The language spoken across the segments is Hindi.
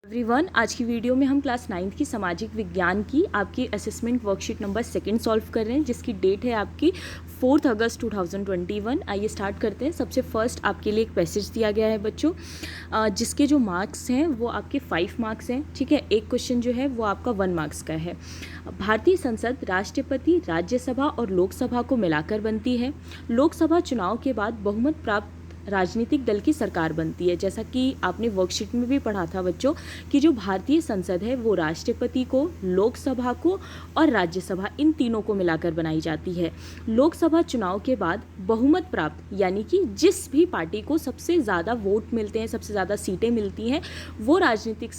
एवरीवन, आज की वीडियो में हम क्लास 9th की सामाजिक विज्ञान की आपकी असेसमेंट वर्कशीट नंबर 2 सॉल्व कर रहे हैं, जिसकी डेट है आपकी 4 अगस्त 2021। आइए स्टार्ट करते हैं। सबसे फर्स्ट आपके लिए एक पैसेज दिया गया है बच्चों, जिसके जो मार्क्स हैं वो आपके 5 मार्क्स हैं। ठीक है, एक क्वेश्चन जो है वो आपका 1 मार्क्स का है। भारतीय संसद राष्ट्रपति, राज्यसभा और लोकसभा को मिलाकर बनती है। लोकसभा चुनाव के बाद बहुमत प्राप्त राजनीतिक दल की सरकार बनती है। जैसा कि आपने वर्कशीट में भी पढ़ा था बच्चों कि जो भारतीय संसद है वो राष्ट्रपति को, लोकसभा को और राज्यसभा, इन तीनों को मिलाकर बनाई जाती है। लोकसभा चुनाव के बाद बहुमत प्राप्त यानी कि जिस भी पार्टी को सबसे ज़्यादा वोट मिलते हैं, सबसे ज़्यादा सीटें मिलती हैं, वो राजनीतिक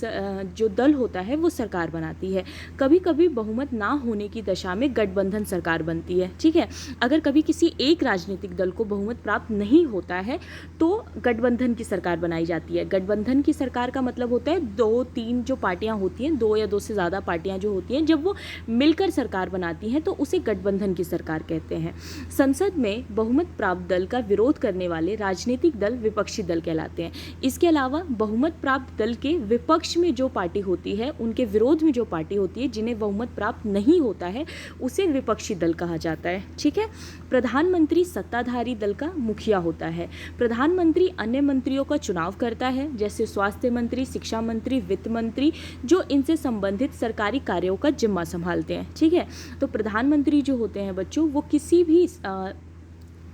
जो दल होता है वो सरकार बनाती है। कभी कभी बहुमत ना होने की दशा में गठबंधन सरकार बनती है। ठीक है, अगर कभी किसी एक राजनीतिक दल को बहुमत प्राप्त नहीं होता है तो गठबंधन की सरकार बनाई जाती है। गठबंधन की सरकार का मतलब होता है 2-3 जो पार्टियां होती हैं, 2 या 2 से ज़्यादा पार्टियां जो होती हैं, जब वो मिलकर सरकार बनाती हैं तो उसे गठबंधन की सरकार कहते हैं। संसद में बहुमत प्राप्त दल का विरोध करने वाले राजनीतिक दल विपक्षी दल कहलाते हैं। इसके अलावा बहुमत प्राप्त दल के विपक्ष में जो पार्टी होती है, उनके विरोध में जो पार्टी होती है, जिन्हें बहुमत प्राप्त नहीं होता है, उसे विपक्षी दल कहा जाता है। ठीक है, प्रधानमंत्री सत्ताधारी दल का मुखिया होता है। प्रधानमंत्री अन्य मंत्रियों का चुनाव करता है, जैसे स्वास्थ्य मंत्री, शिक्षा मंत्री, वित्त मंत्री, जो इनसे संबंधित सरकारी कार्यों का जिम्मा संभालते हैं। ठीक है, तो प्रधानमंत्री जो होते हैं बच्चों, वो किसी भी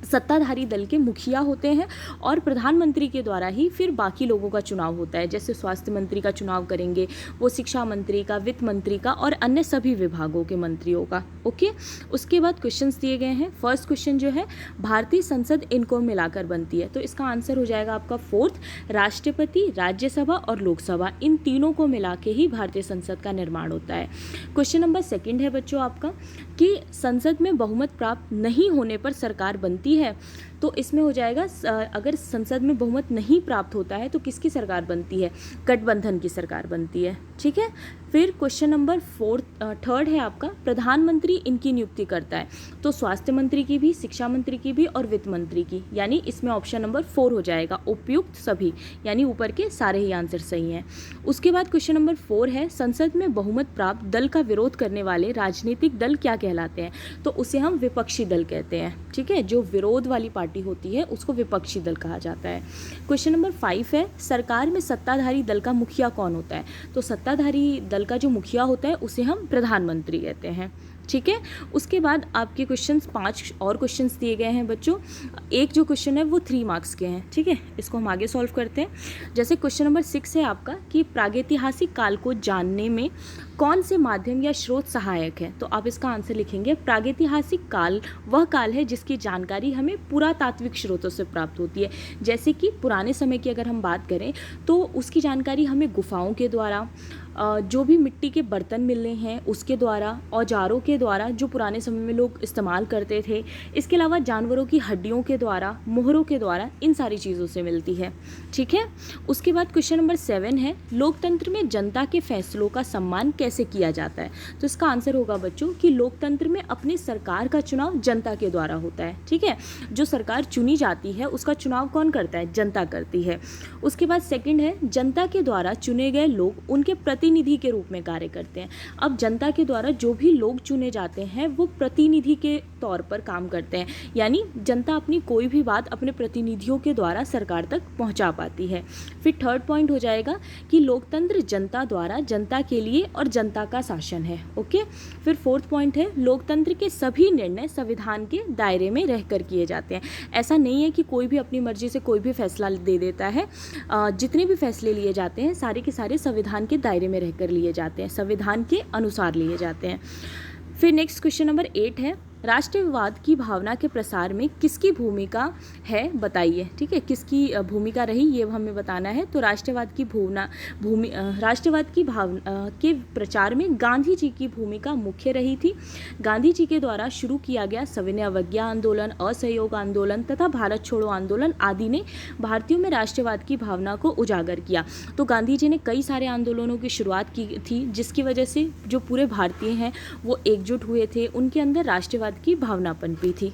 सत्ताधारी दल के मुखिया होते हैं और प्रधानमंत्री के द्वारा ही फिर बाकी लोगों का चुनाव होता है। जैसे स्वास्थ्य मंत्री का चुनाव करेंगे वो, शिक्षा मंत्री का, वित्त मंत्री का और अन्य सभी विभागों के मंत्रियों का। ओके, उसके बाद क्वेश्चंस दिए गए हैं। फर्स्ट क्वेश्चन जो है, भारतीय संसद इनको मिलाकर बनती है, तो इसका आंसर हो जाएगा आपका 4th, राष्ट्रपति, राज्यसभा और लोकसभा, इन तीनों को मिला के ही भारतीय संसद का निर्माण होता है। क्वेश्चन नंबर 2 है बच्चों आपका कि संसद में बहुमत प्राप्त नहीं होने पर सरकार बनती है, तो इसमें हो जाएगा अगर संसद में बहुमत नहीं प्राप्त होता है तो किसकी सरकार बनती है? गठबंधन की सरकार बनती है। ठीक है, फिर क्वेश्चन नंबर 3 है आपका, प्रधानमंत्री इनकी नियुक्ति करता है, तो स्वास्थ्य मंत्री की भी, शिक्षा मंत्री की भी और वित्त मंत्री की, यानी इसमें ऑप्शन नंबर 4 हो जाएगा, उपयुक्त सभी, यानी ऊपर के सारे ही आंसर सही हैं। उसके बाद क्वेश्चन नंबर 4 है, संसद में बहुमत प्राप्त दल का विरोध करने वाले राजनीतिक दल क्या कहलाते हैं? तो उसे हम विपक्षी दल कहते हैं। ठीक है, जो विरोध वाली पार्टी होती है उसको विपक्षी दल कहा जाता है। क्वेश्चन नंबर 5 है, सरकार में सत्ताधारी दल का मुखिया कौन होता है? तो सत्ताधारी दल का जो मुखिया होता है उसे हम प्रधानमंत्री कहते हैं। ठीक है, उसके बाद आपके क्वेश्चंस 5 और क्वेश्चंस दिए गए हैं बच्चों। एक जो क्वेश्चन है वो 3 मार्क्स के हैं। ठीक है, इसको हम आगे सॉल्व करते हैं। जैसे क्वेश्चन नंबर 6 है आपका कि प्रागैतिहासिक काल को जानने में कौन से माध्यम या स्रोत सहायक है? तो आप इसका आंसर लिखेंगे, प्रागैतिहासिक काल वह काल है जिसकी जानकारी हमें पुरातात्विक स्रोतों से प्राप्त होती है। जैसे कि पुराने समय की अगर हम बात करें तो उसकी जानकारी हमें गुफाओं के द्वारा, जो भी मिट्टी के बर्तन मिलने हैं उसके द्वारा, औजारों के द्वारा जो पुराने समय में लोग इस्तेमाल करते थे, इसके अलावा जानवरों की हड्डियों के द्वारा, मोहरों के द्वारा, इन सारी चीज़ों से मिलती है। ठीक है, उसके बाद क्वेश्चन नंबर 7 है, लोकतंत्र में जनता के फैसलों का सम्मान कैसे किया जाता है? तो इसका आंसर होगा बच्चों कि लोकतंत्र में अपनी सरकार का चुनाव जनता के द्वारा होता है। ठीक है, जो सरकार चुनी जाती है उसका चुनाव कौन करता है? जनता करती है। उसके बाद सेकंड है, जनता के द्वारा चुने गए लोग उनके प्रतिनिधि के रूप में कार्य करते हैं। अब जनता के द्वारा जो भी लोग चुने जाते हैं वो प्रतिनिधि के तौर पर काम करते हैं, यानी जनता अपनी कोई भी बात अपने प्रतिनिधियों के द्वारा सरकार तक पहुंचा पाती है। फिर थर्ड पॉइंट हो जाएगा कि लोकतंत्र जनता द्वारा, जनता के लिए और जनता का शासन है। ओके, फिर 4th पॉइंट है, लोकतंत्र के सभी निर्णय संविधान के दायरे में रहकर किए जाते हैं। ऐसा नहीं है कि कोई भी अपनी मर्जी से कोई भी फैसला दे देता है। जितने भी फैसले लिए जाते हैं सारे के सारे संविधान के दायरे में रहकर लिए जाते हैं, संविधान के अनुसार लिए जाते हैं। फिर नेक्स्ट क्वेश्चन नंबर 8 है, राष्ट्रवाद की भावना के प्रसार में किसकी भूमिका है बताइए? ठीक है, किसकी भूमिका रही ये हमें बताना है। तो राष्ट्रवाद की भावना के प्रचार में गांधी जी की भूमिका मुख्य रही थी। गांधी जी के द्वारा शुरू किया गया सविनय अवज्ञा आंदोलन, असहयोग आंदोलन तथा भारत छोड़ो आंदोलन आदि ने भारतीयों में राष्ट्रवाद की भावना को उजागर किया। तो गांधी जी ने कई सारे आंदोलनों की शुरुआत की थी, जिसकी वजह से जो पूरे भारतीय हैं वो एकजुट हुए थे, उनके अंदर राष्ट्रवाद की भावना पनपी थी।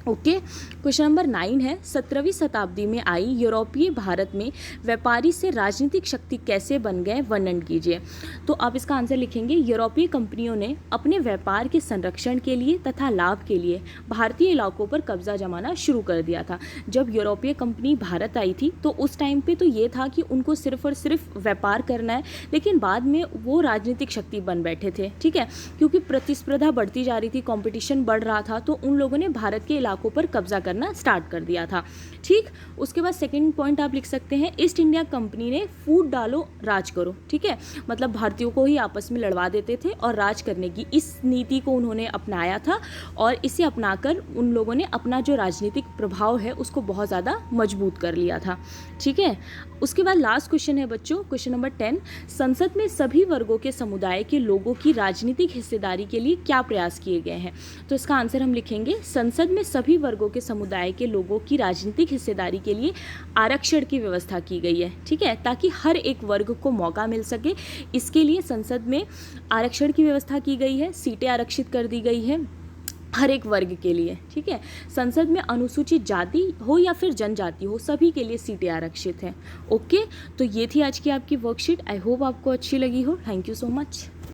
ओके। क्वेश्चन नंबर 9 है, 17वीं शताब्दी में आई यूरोपीय भारत में व्यापारी से राजनीतिक शक्ति कैसे बन गए, वर्णन कीजिए। तो आप इसका आंसर लिखेंगे, यूरोपीय कंपनियों ने अपने व्यापार के संरक्षण के लिए तथा लाभ के लिए भारतीय इलाकों पर कब्जा जमाना शुरू कर दिया था। जब यूरोपीय कंपनी भारत आई थी तो उस टाइम पे तो ये था कि उनको सिर्फ और सिर्फ व्यापार करना है, लेकिन बाद में वो राजनीतिक शक्ति बन बैठे थे, ठीक है, क्योंकि प्रतिस्पर्धा बढ़ती जा रही थी, कंपटीशन बढ़ रहा था, तो उन लोगों ने भारत के इलाकों पर कब्जा करना स्टार्ट कर दिया था। ठीक, उसके बाद सेकंड पॉइंट आप लिख सकते हैं, ईस्ट इंडिया कंपनी ने फूट डालो राज करो, ठीक है, मतलब भारतीयों को ही आपस में लड़वा देते थे और राज करने की इस नीति को उन्होंने अपनाया था और इसे अपनाकर उन लोगों ने अपना जो राजनीतिक प्रभाव है उसको बहुत ज़्यादा मजबूत कर लिया था। ठीक है, उसके बाद लास्ट क्वेश्चन है बच्चों, क्वेश्चन नंबर 10, संसद में सभी वर्गों के समुदाय के लोगों की राजनीतिक हिस्सेदारी के लिए क्या प्रयास किए गए हैं। तो इसका आंसर हम लिखेंगे, संसद में सभी वर्गों के समुदाय के लोगों की राजनीतिक हिस्सेदारी के लिए आरक्षण की व्यवस्था की गई है, ठीक है, ताकि हर एक वर्ग को मौका मिल सके। इसके लिए संसद में आरक्षण की व्यवस्था की गई है, सीटें आरक्षित कर दी गई है हर एक वर्ग के लिए, ठीक है। संसद में अनुसूचित जाति हो या फिर जनजाति हो, सभी के लिए सीटें आरक्षित हैं। ओके, तो ये थी आज की आपकी वर्कशीट। आई होप आपको अच्छी लगी हो। Thank you so much.